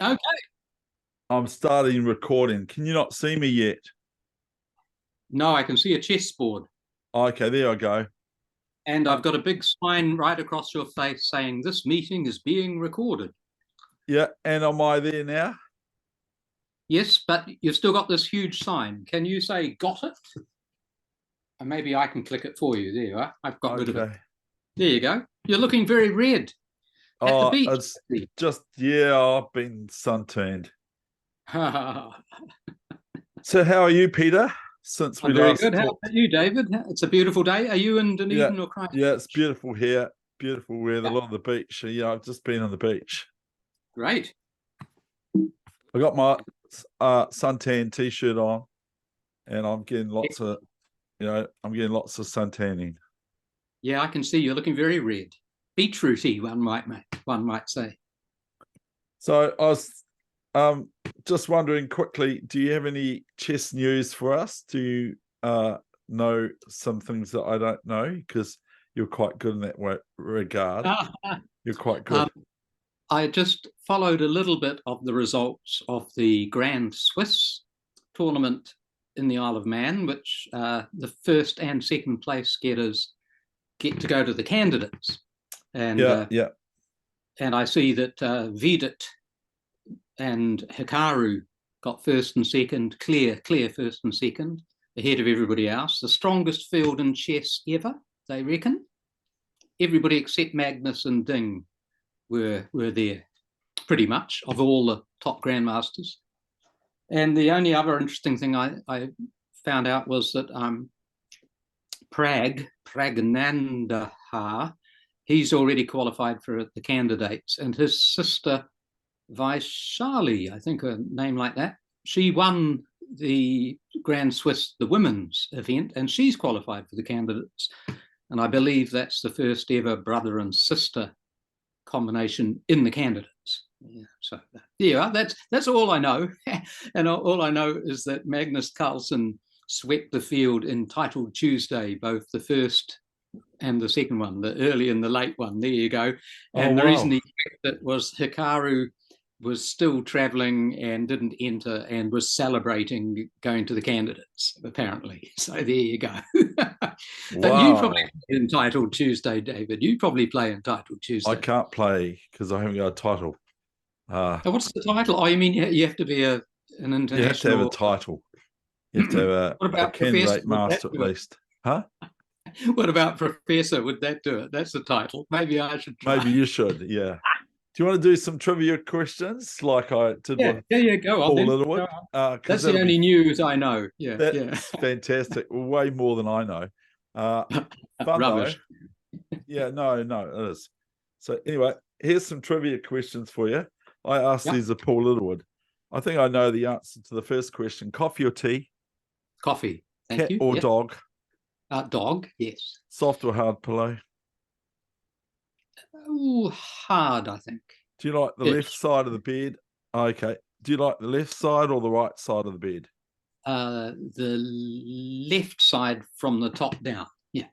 Okay. I'm starting recording. Can you not see me yet? No, I can see a chessboard. Okay, there I go. And I've got a big sign right across your face saying this meeting is being recorded. Yeah, and am I there now? Yes, but you've still got this huge sign. Can you say got it? And maybe I can click it for you. There you are. I've got rid of it. Okay. There you go. You're looking very red at the Oh, beach. it's just, yeah, I've been suntanned. I'm So how are you, Peter? Since we very last good. How talked. about you, David? It's a beautiful day. Are you in Yeah, Dunedin or yeah, it's Christchurch? beautiful here. Beautiful weather, a Yeah, lot of the beach. Yeah, I've just been on the beach. great. I got my suntan t-shirt on and I'm getting lots of, I'm getting lots of suntanning. Yeah, I can see you're looking very red. Beetrooty, one might say. So I was just wondering quickly, do you have any chess news for us? Do you know some things that I don't know? Because you're quite good in that regard. You're quite good. I just followed a little bit of the results of the Grand Swiss tournament in the Isle of Man, which the first and second place getters get to go to the candidates. And Yeah, yeah. and I see that Vidit and Hikaru got first and second, clear first and second, ahead of everybody else. The strongest field in chess ever, they reckon. Everybody except Magnus and Ding were there, pretty much, of all the top grandmasters. And the only other interesting thing I found out was that Pragnandaha, he's already qualified for the candidates, and his sister Vaishali, I think a name like that, she won the Grand Swiss, the women's event, and she's qualified for the candidates. And I believe that's the first ever brother and sister combination in the candidates. Yeah, so yeah, that's all I know. And all I know is that Magnus Carlsen swept the field in Title Tuesday, both the first and the second one, the early and the late one. There you go. Oh, And the reason wow. he swept it was Hikaru was still traveling and didn't enter and was celebrating going to the candidates, apparently. So there you go. But you probably Wow. play Entitled Tuesday, David. You probably play Entitled I Tuesday. can't play because I haven't got a title. Now, what's the title? Oh, you mean you have to be an You have to have a international. title. You have to have What a about Professor? candidate Would that master at do it? least. Huh? What about Professor? Would that do it? That's the title. Maybe I should Maybe try. you should. Yeah. Do you want to do some trivia questions like I did Yeah, with yeah, yeah. Go on Paul then. Go Littlewood? on. Because That's the that'll be only news I know. Yeah, yeah. that's fantastic. Way more than I know. Uh, Fun though. Rubbish. Yeah, no, it is. So anyway, here's some trivia questions for you. I asked Yep. these of Paul Littlewood. I think I know the answer to the first question. Coffee or tea? Coffee. Thank Cat you. or Yep. dog? Dog. Yes. Soft or hard pillow? Oh, hard. I think. Do you like the left Ish. side of the bed? Okay. Do you like the left side or the right side of the bed? The left side from the top down. Yeah.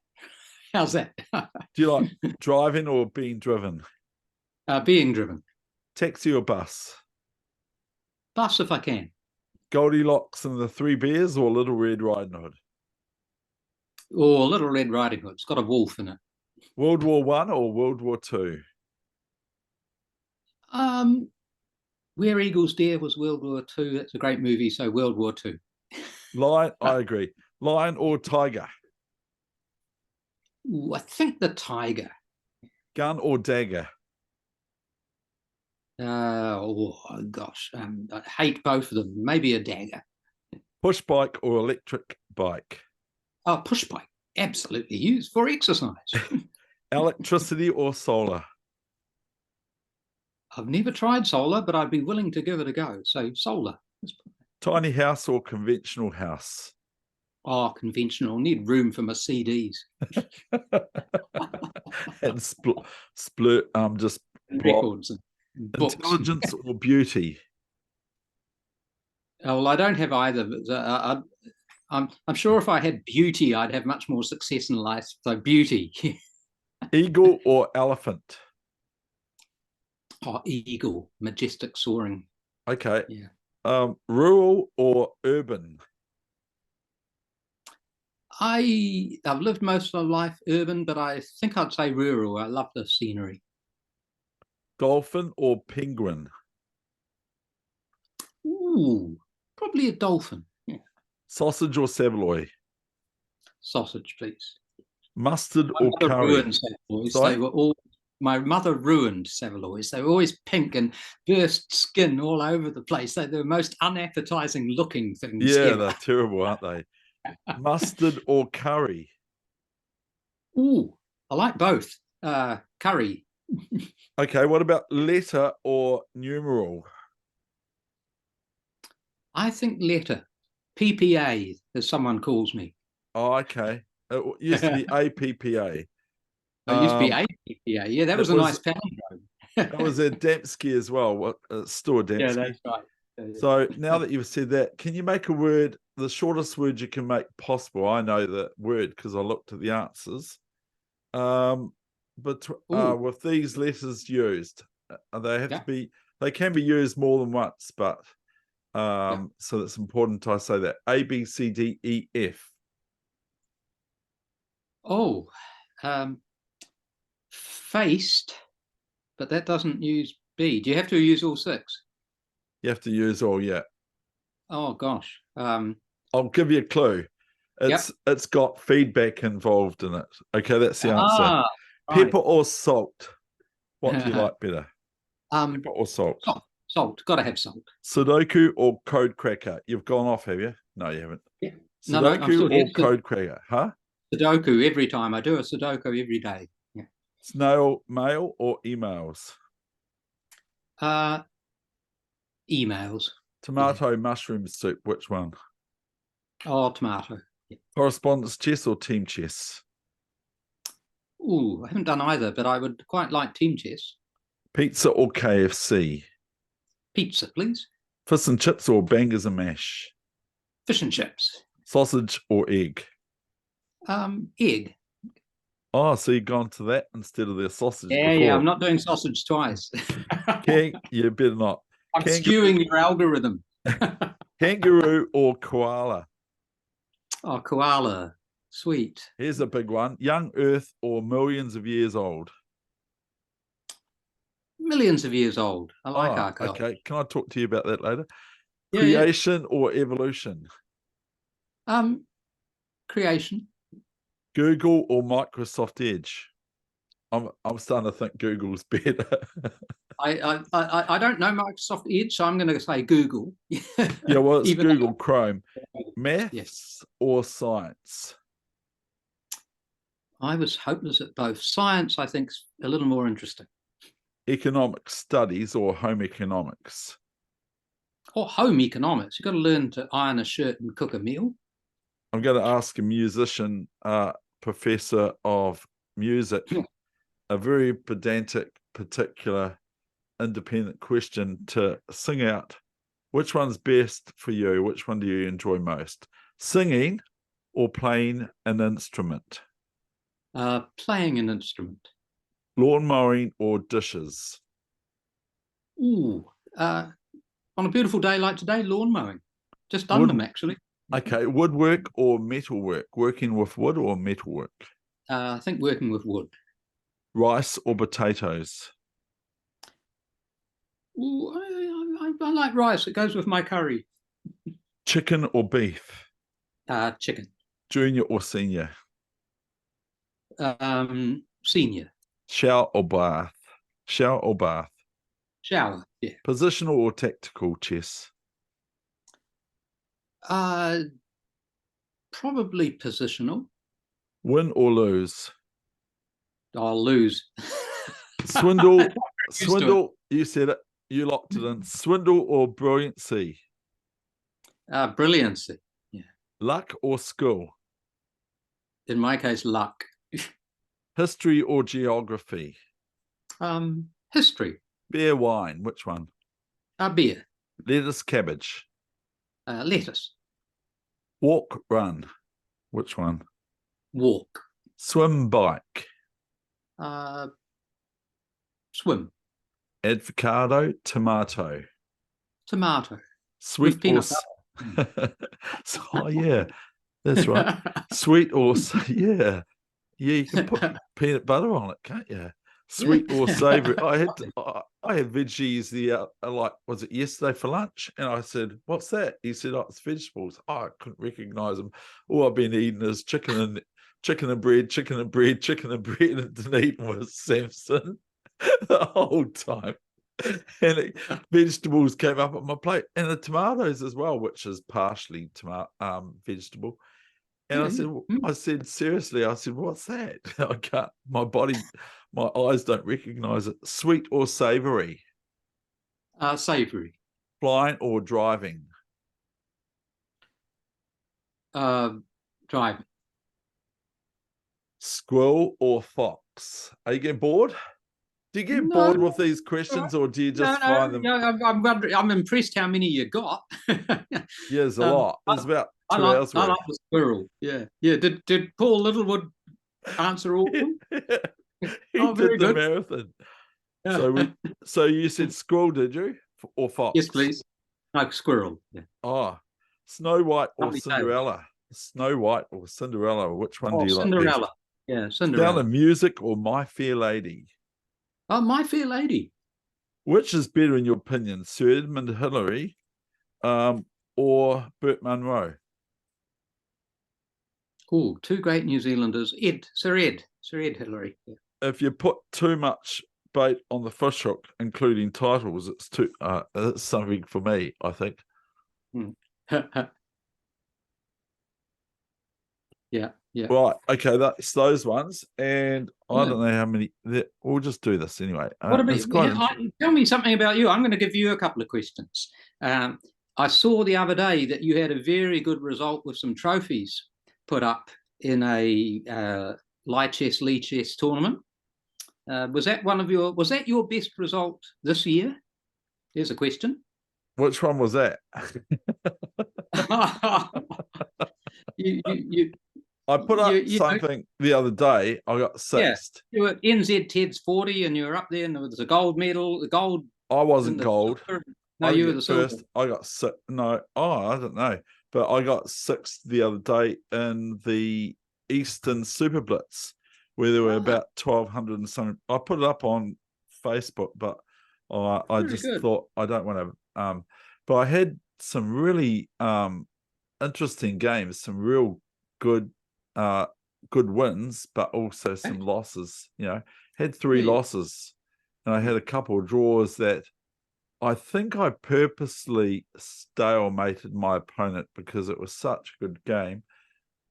How's that? Do you like driving or being driven? Being driven. Taxi or bus? Bus if I can. Goldilocks and the Three Bears or Little Red Riding Hood? Or Little Red Riding Hood. It's got a wolf in it. World War One or World War Two? Um, Where Eagles Dare was World War Two. That's a great movie. So World War Two. Lion, I agree. Lion or tiger? Ooh, I think the tiger. Gun or dagger? Oh gosh, I hate both of them. Maybe a dagger. Push bike or electric bike? Oh, push bike. Absolutely used for exercise. Electricity or solar? I've never tried solar, but I'd be willing to give it a go. So solar. Tiny house or conventional house? Oh, conventional. Need room for my CDs. And split just And block. records and books. Intelligence or beauty? Oh, well, I don't have either. I'm sure if I had beauty, I'd have much more success in life. So beauty. Eagle or elephant? Oh, eagle, majestic soaring Okay. Yeah. Rural or urban? I've lived most of my life urban, but I think I'd say rural. I love the scenery. Dolphin or penguin? Ooh, probably a dolphin. Yeah. Sausage or saveloy? Sausage, please. Mustard My or mother ruined curry? saveloys. They Sorry? were all. My mother ruined saveloys. They were always pink and burst skin all over the place. They're the most unappetizing looking things Yeah, ever. they're terrible, aren't they? Mustard or curry? Ooh, I like both. Curry. Okay, what about letter or numeral? I think letter. PPA, as someone calls me. Oh, okay. It used to be APPA. It used to be Um, APPA. Yeah, that it was a was nice palindrome. it was a Dembski as well. Store Yeah, Dembski. that's right. Yeah. So now that you've said that, can you make a word, the shortest word you can make possible? I know the word because I looked at the answers. But Ooh, with these letters used, they have to yeah, be, they can be used more than once, but yeah. so it's important I say that. A, B, C, D, E, F. Oh, um, faced, but that doesn't use B. Do you have to use all six? You have to use all, yeah. Oh gosh. I'll give you a clue. Yep. It's got feedback involved in it. Okay, that's the answer. Ah, right. Pepper or salt? What do you like better? um, Pepper or salt? salt. Salt. Got to have salt. Sudoku or code cracker? You've gone off, have you? No, you haven't. Yeah. No, no, I'm Sudoku still here. or code cracker? Huh? Sudoku every time. I do a Sudoku every day. Yeah. Snail mail or emails? Uh, emails. Yeah. Tomato mushroom soup, which one? Oh, tomato. Yeah. Correspondence chess or team chess? Ooh, I haven't done either, but I would quite like team chess. Pizza or KFC? Pizza, please. Fish and chips or bangers and mash? Fish and chips. Sausage or egg? Egg. Oh, so you've gone to that instead of the sausage Yeah, yeah. I'm before. not doing sausage twice. You better not. I'm Kangaroo, skewing your algorithm. kangaroo or koala? Oh, koala. Sweet. Here's a big one. Young Earth or millions of years old? Millions of years old. I like Oh, archaeology. okay. Can I talk to you about that later? Yeah, yeah. Creation or evolution? Um, creation. Google or Microsoft Edge? I'm starting to think Google's better. I don't know Microsoft Edge, so I'm going to say Google. Yeah, well, it's Even Google Chrome. though, yes, Maths or science? I was hopeless at both. Science, I think, is a little more interesting. Economic studies or home economics? Or home economics. You've got to learn to iron a shirt and cook a meal. I'm going to ask a musician, professor of music, a very pedantic, particular, independent question to sing out. Which one's best for you? Which one do you enjoy most? Singing or playing an instrument? Playing an instrument. Lawn mowing or dishes? Ooh, on a beautiful day like today, lawn mowing. Just done them Wood, actually. okay, woodwork or metalwork? Working with wood or metalwork? I think working with wood. Rice or potatoes? Ooh, I like rice. It goes with my curry. Chicken or beef? Chicken. Junior or senior? Senior. Shower or bath? Shower or bath? Shower. Yeah. Positional or tactical chess? Uh, Probably positional. Win or lose? I'll lose. Swindle, Used to it. swindle. You said it. You locked it in. Swindle or brilliancy? Brilliancy. Yeah. Luck or skill? In my case, luck. History or geography? History. Beer, wine. Which one? Beer. Lettuce, cabbage. Lettuce. Walk, run. Which one? Walk. Swim, bike. Swim. Avocado, tomato. Tomato Sweet with or peanut butter. oh yeah, that's right. Sweet or yeah, yeah. You can put peanut butter on it, can't you? Sweet or savory. I had veggies like was it yesterday for lunch, and I said, "What's that?" He said, "Oh, it's vegetables." Oh, I couldn't recognize them. All I've been eating is chicken and bread, chicken and bread, chicken and bread, and didn't eat was Samson the whole time. And vegetables came up on my plate, and the tomatoes as well, which is partially vegetable. And I said, seriously, I said, what's that? I can't, my eyes don't recognize it. Sweet or savory? Savory. Flying or driving? Driving. Squirrel or fox? Are you getting bored? Do you get No, bored with these questions, or do you no, just find them? I'm wondering, I'm impressed how many you got. Yeah, there's a lot. There's about 2 hours I worth. like the squirrel. Yeah, yeah. Did Paul Littlewood answer all of them? He Oh, did very the good. marathon. Yeah. So you said squirrel, did you? Or Yes, fox? please. No, squirrel. Yeah. Oh, Snow White or Lovely tail. Cinderella? Snow White or Cinderella? Which one do Oh, you like best? Cinderella. Yeah, Sound of Cinderella. Music or My Fair Lady? Oh, My Fair Lady. Which is better in your opinion, Sir Edmund Hillary, or Burt Munro? Oh, two great New Zealanders. Sir Ed Hillary. Yeah. If you put too much bait on the fish hook, including titles, it's something for me, I think. Hmm. Yeah, yeah. Right, okay, that's those ones, and I don't know how many. We'll just do this anyway. What about It's quite tell me something about you? I'm going to give you a couple of questions. I saw the other day that you had a very good result with some trophies put up in a Lee chess tournament. Was that your best result this year? There's a question. Which one was that? you, I put up you know, something the other day. I got yeah, sixth. you were NZ TED's 40 and you were up there and there was a gold medal, the gold I wasn't and the gold. silver. No, I didn't you were get the silver. first. I got six. No, I don't know. But I got sixth the other day in the Eastern Super Blitz, where there were about 1,200 and something. I put it up on Facebook, but I just good. thought I don't want to. But I had some really interesting games, some real good good wins, but also some losses. Had three losses, and I had a couple of draws that I think I purposely stalemated my opponent because it was such a good game,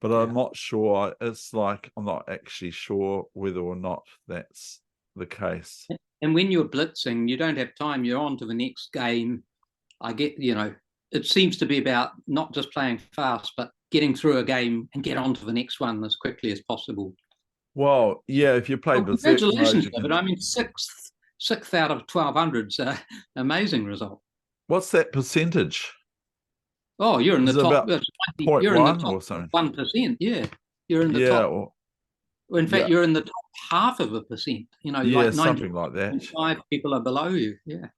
but I'm not sure. It's like I'm not actually sure whether or not that's the case. And when you're blitzing, you don't have time. You're on to the next game. I get, it seems to be about not just playing fast, but getting through a game and get on to the next one as quickly as possible. Well, yeah, if you play Berserk mode, congratulations, David. I mean, sixth out of 1,200's amazing result. What's that percentage? Oh, you're in the top. About You're in the 0.1 top or something. 1%. Yeah, you're in the top. In fact, you're in the top half of a percent. Like something like that. 5 people are below you. Yeah,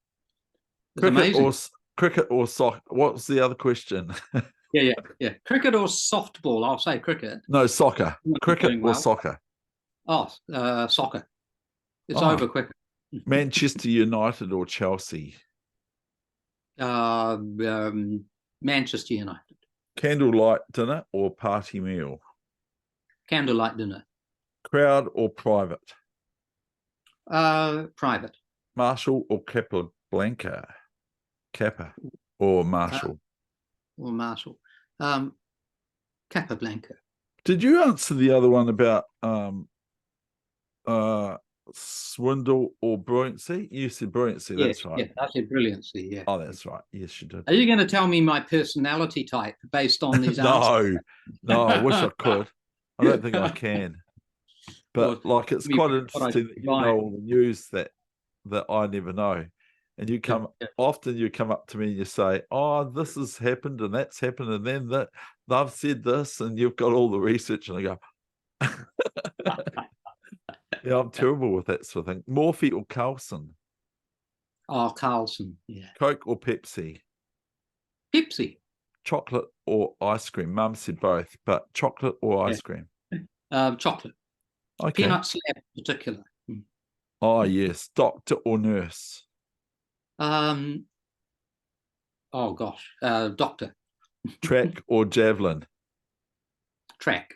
it's cricket amazing. Cricket or soccer? What's the other question? Yeah. Cricket or softball? I'll say cricket. No, soccer. Cricket or soccer? Oh, soccer. It's over quicker. Manchester United or Chelsea? Manchester United. Candlelight dinner or party meal? Candlelight dinner. Crowd or private? Private. Marshall or Capablanca? Kappa or Marshall? Or Marshall. Capablanca. Did you answer the other one about swindle or brilliancy? You said brilliancy, that's right. Yeah, I said brilliancy, yeah. Oh, that's right. Yes, you did. Are you going to tell me my personality type based on these answers? No, I wish I could. I don't think I can. But it's quite interesting that you know all the news that I never know. And often you come up to me and you say, oh, this has happened and that's happened, and then they've said this, and you've got all the research, and I go, yeah, I'm terrible with that sort of thing. Morphy or Carlson? Oh, Carlson, yeah. Coke or Pepsi? Pepsi. Chocolate or ice cream? Mum said both, but chocolate or ice cream? Chocolate. Okay. Peanut slab in particular. Oh, yes. Doctor or nurse? Um, oh gosh, doctor. Track or javelin? Track.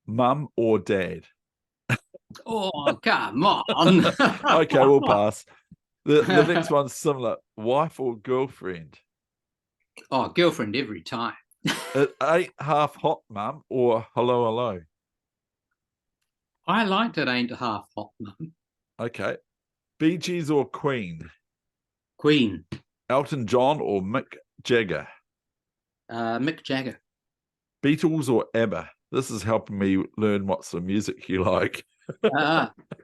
Mum or dad? Oh, come on. Okay, we'll pass. The next one's similar. Wife or girlfriend? Oh, girlfriend every time. It ain't half hot, mum, or hello, hello. I liked it ain't half hot, mum. Okay. Bee Gees or Queen? Queen. Elton John or Mick Jagger? Mick Jagger. Beatles or ABBA? This is helping me learn what sort of music you like.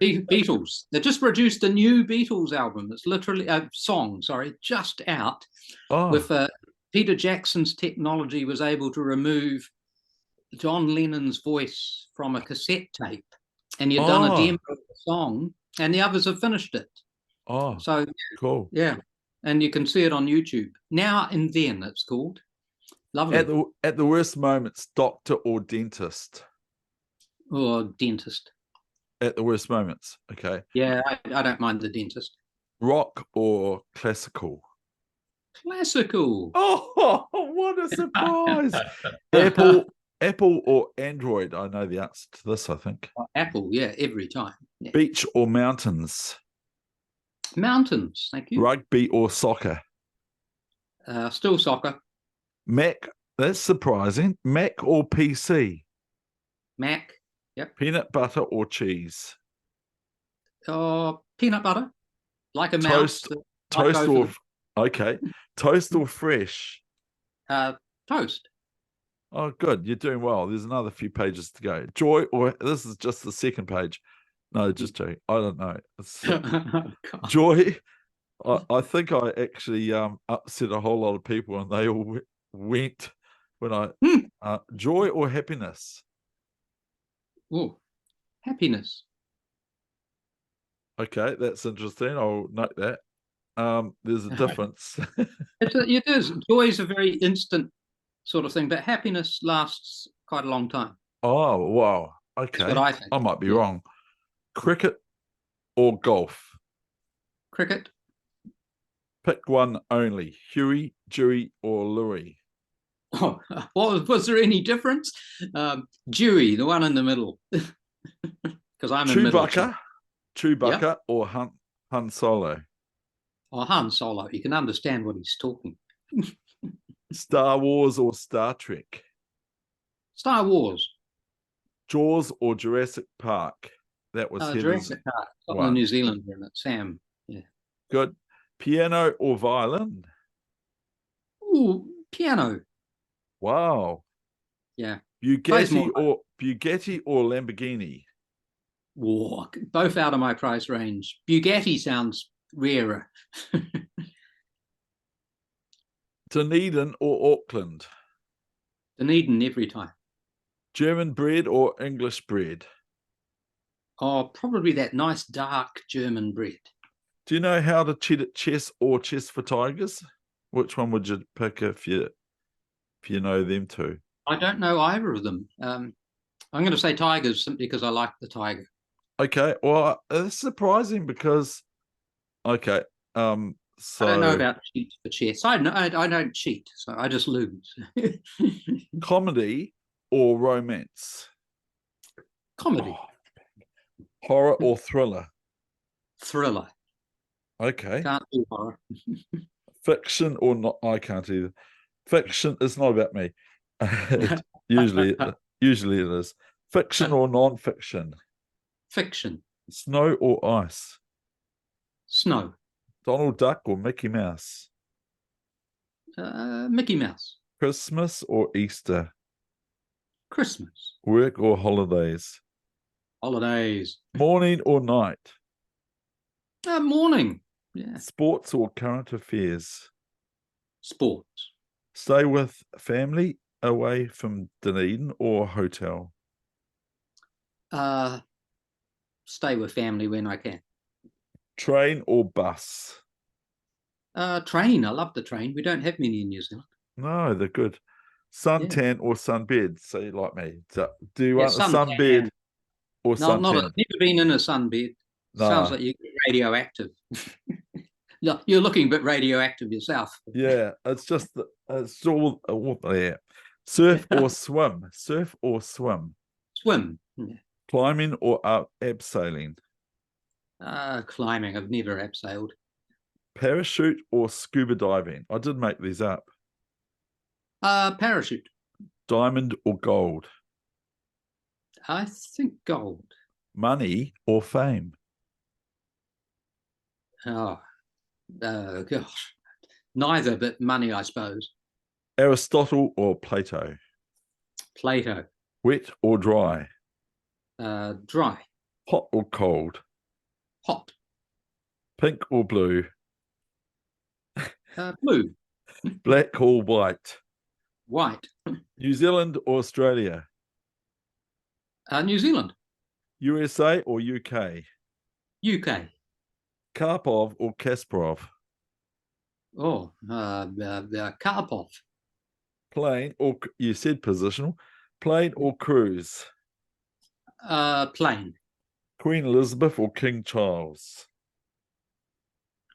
Beatles. They just produced a new Beatles album. It's literally a song, sorry, just out. With Peter Jackson's technology was able to remove John Lennon's voice from a cassette tape, and he'd done a demo of the song, and the others have finished it. Oh, so cool. Yeah, and you can see it on YouTube. Now and Then, it's called. Lovely. At the worst moments, doctor or dentist? Or dentist. At the worst moments, okay. Yeah, I don't mind the dentist. Rock or classical? Classical. Oh, what a surprise. Apple or Android? I know the answer to this, I think. Apple, yeah, every time. Yeah. Beach or mountains? Mountains, thank you. Rugby or soccer? Still soccer. Mac, that's surprising. Mac or PC? Mac, yep. Peanut butter or cheese? Peanut butter, like a Toast, mouse. toast or okay. Toast or fresh? Toast. Oh, good. You're doing well. There's another few pages to go. Joy or this is just the second page. No, just joking. I don't know. Joy. I think I actually upset a whole lot of people, and they all went when I joy or happiness. Oh, happiness. Okay, that's interesting. I'll note that. There's a difference. It is. Joy is a very instant sort of thing, but happiness lasts quite a long time. Oh, wow. Okay. That's what I think. I might be wrong. Cricket or golf? Cricket. Pick one only. Huey, Dewey, or Louis? Oh, was there any difference? Dewey, the one in the middle. Because I'm in middle. Chewbacca Yeah. or Han Solo? Or Han Solo. You can understand what he's talking. Star Wars or Star Trek? Star Wars. Jaws or Jurassic Park? That was Jurassic Park. Got the New Zealander in it. Sam. Yeah. Good. Piano or violin? Ooh, piano. Wow. Yeah. Bugatti or Lamborghini? Whoa, both out of my price range. Bugatti sounds rarer. Dunedin or Auckland? Dunedin every time. German bread or English bread? Oh, probably that nice dark German bread. Do you know how to cheat at chess or chess for tigers? Which one would you pick if you know them two? I don't know either of them. I'm going to say tigers simply because I like the tiger. Okay, well, it's surprising because, okay, so I don't know about cheat for chess. I don't cheat, so I just lose. comedy or romance? Comedy. Horror or thriller? Thriller. Okay. Can't do horror. Fiction or not? I can't either. Fiction is not about me. usually it is. Fiction or non-fiction? Fiction. Snow or ice? Snow. Donald Duck or Mickey Mouse? Mickey Mouse. Christmas or Easter? Christmas. Work or holidays? Holidays. Morning or night? Morning. Yeah. Sports or current affairs? Sports. Stay with family away from Dunedin or hotel? Stay with family when I can. Train or bus? Train. I love the train. We don't have many in New Zealand. No, they're good. Yeah. Suntan or sunbed? So you like me? Do you Yeah, want a sunbed suntan. or No, not a, suntan? never been in a sunbed. Sounds Nah. like you get radioactive. You're looking a bit radioactive yourself. Yeah, it's just it's all there. Surf or swim? Surf or swim? Swim. Yeah. Climbing or abseiling? Climbing. I've never abseiled. Parachute or scuba diving? I did make these up. Parachute. Diamond or gold? I think gold. Money or fame? Oh, gosh. Neither, but money, I suppose. Aristotle or Plato? Plato. Wet or dry? Dry. Hot or cold? Hot. Pink or blue? Blue. Black or white? White. New Zealand or Australia? New Zealand. USA or UK? UK. Karpov or Kasparov? Oh, Karpov. Plane or, you said positional, plane or cruise? Plane. Queen Elizabeth or King Charles?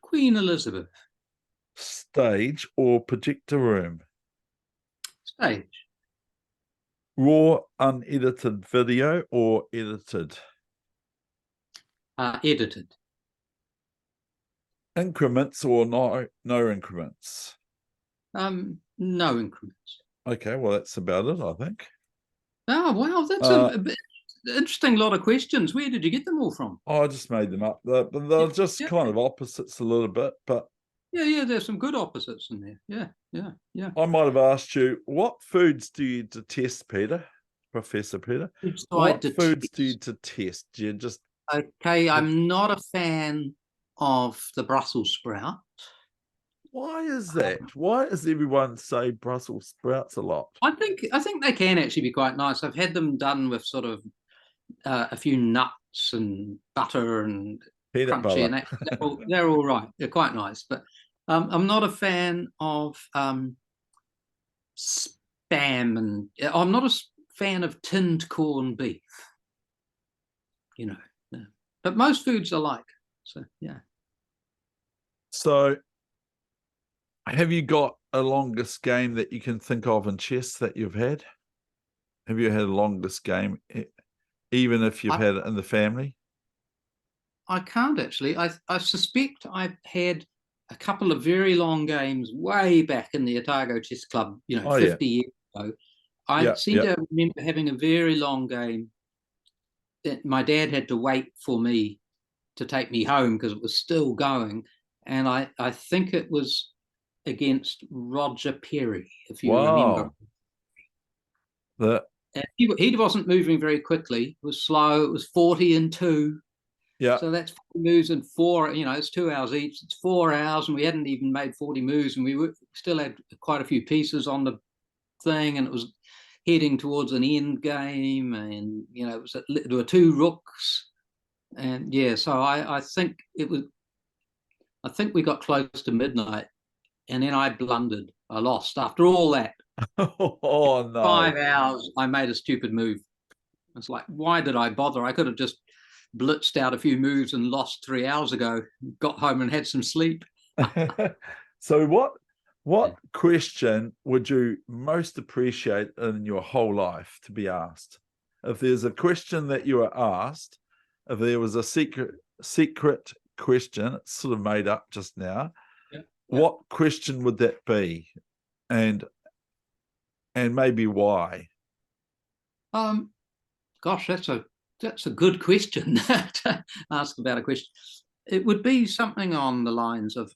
Queen Elizabeth. Stage or projector room? Stage. Raw unedited video or edited? Edited. Increments or no increments? No increments. Okay, well, that's about it, I think. Oh, wow, that's a bit interesting lot of questions. Where did you get them all from? I just made them up. They're just kind of opposites a little bit, but Yeah, there's some good opposites in there. Yeah. I might have asked you, what foods do you detest, Peter? Professor Peter? So What foods do you detest? Do you just... Okay, I'm not a fan of the Brussels sprout. Why is that? Why does everyone say Brussels sprouts a lot? I think they can actually be quite nice. I've had them done with sort of a few nuts and butter and Peanut crunchy, butter. and they're all right. They're quite nice, but I'm not a fan of spam, and I'm not a fan of tinned corned beef. You know, yeah. But most foods are like. So yeah. So, have you got a longest game that you can think of in chess that you've had? Have you had a longest game, even if you've had it in the family? I can't actually. I suspect I've had a couple of very long games way back in the Otago Chess Club, 50 years ago. I seem to remember having a very long game that my dad had to wait for me to take me home because it was still going. And I think it was against Roger Perry, if you remember. And he wasn't moving very quickly. It was slow. It was 40-2. Yeah. So that's 40 moves in 4, it's 2 hours each. It's 4 hours, and we hadn't even made 40 moves, and we still had quite a few pieces on the thing, and it was heading towards an end game, and there were 2 rooks, and yeah. So I think we got close to midnight, and then I blundered. I lost after all that. Oh no! 5 hours, I made a stupid move. It's like, why did I bother? I could have just blitzed out a few moves and lost 3 hours ago, got home and had some sleep. So what question would you most appreciate in your whole life to be asked? If there's a question that you are asked, if there was a secret question, it's sort of made up just now, what question would that be? And maybe why? Gosh, that's a good question to ask about a question. It would be something on the lines of,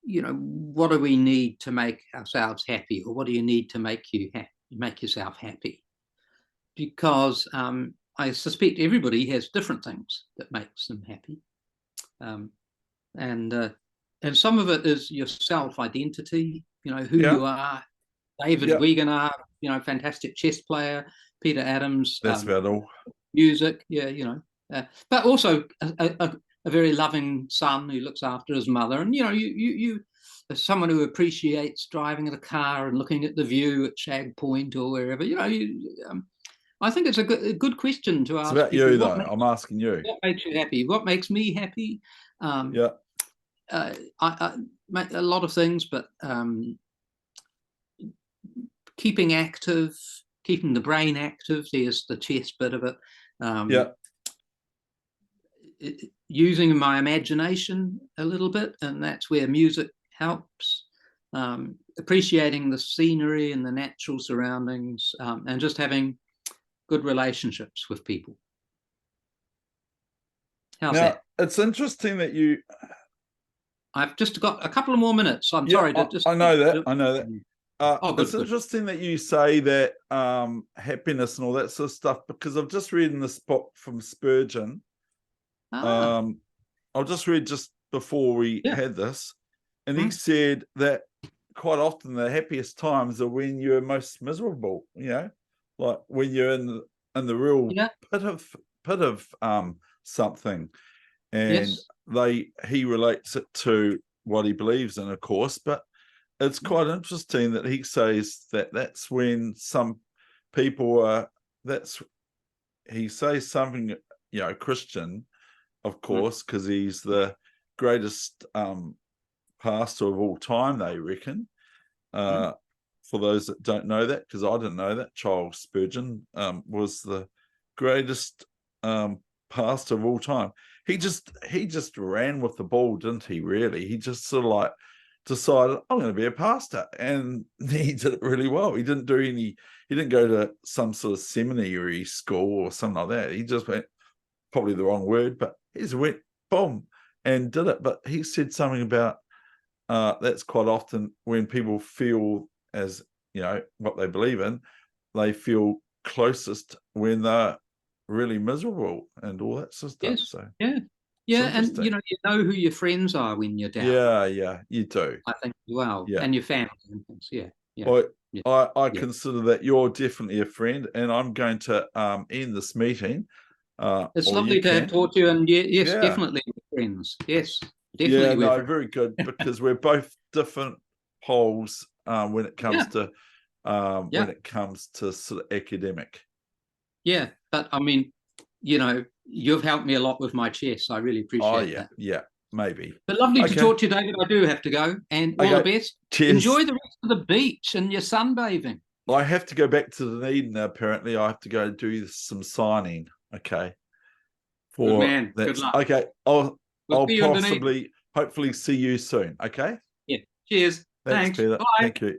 what do we need to make ourselves happy, or what do you need to make yourself happy? Because I suspect everybody has different things that makes them happy, and some of it is your self-identity. Who you are. David Wegener, fantastic chess player. Peter Adams, that's about all. Music, but also a very loving son who looks after his mother. And, you as someone who appreciates driving in a car and looking at the view at Shag Point or wherever, I think it's a good question to It's ask about people. you, though. I'm asking you. What makes you happy? What makes me happy? Yeah. I make a lot of things, but keeping active, keeping the brain active. There's the chess bit of it. Yeah. Using my imagination a little bit, and that's where music helps. Appreciating the scenery and the natural surroundings, and just having good relationships with people. How's that? It's interesting that you. I've just got a couple of more minutes. I'm Yeah, sorry to just. I know that. I know that. Good, it's interesting that you say that happiness and all that sort of stuff, because I've just read in this book from Spurgeon. I'll just read just before we had this, and he said that quite often the happiest times are when you're most miserable. Like when you're in the real pit of something, and he relates it to what he believes in, of course, but it's quite interesting that he says that that's when some people are, he says something, Christian, of course, because he's the greatest pastor of all time, they reckon. For those that don't know that, because I didn't know that, Charles Spurgeon was the greatest pastor of all time. He just ran with the ball, didn't he, really? He just sort of like decided, I'm going to be a pastor, and he did it really well. He didn't go to some sort of seminary school or something like that. He just went, probably the wrong word, but he just went boom and did it. But he said something about that's quite often when people feel, as what they believe in, they feel closest when they're really miserable and all that sort of stuff. So and you know who your friends are when you're down. Yeah, you do. I think as well, and your family and things. I consider that you're definitely a friend, and I'm going to end this meeting. It's lovely to talk to you, and definitely friends. Yes, definitely. Yeah, no, very good, because we're both different poles when it comes to sort of academic. Yeah, but I mean, you've helped me a lot with my chess. I really appreciate that. Yeah, maybe. But lovely to talk to you, David. I do have to go, and all the best. Cheers. Enjoy the rest of the beach and your sunbathing. I have to go back to Dunedin now, apparently. I have to go do some signing. Okay. Good man. Good luck. Okay. I'll hopefully see you soon. Okay. Yeah. Cheers. Thanks, Peter. Bye. Thank you.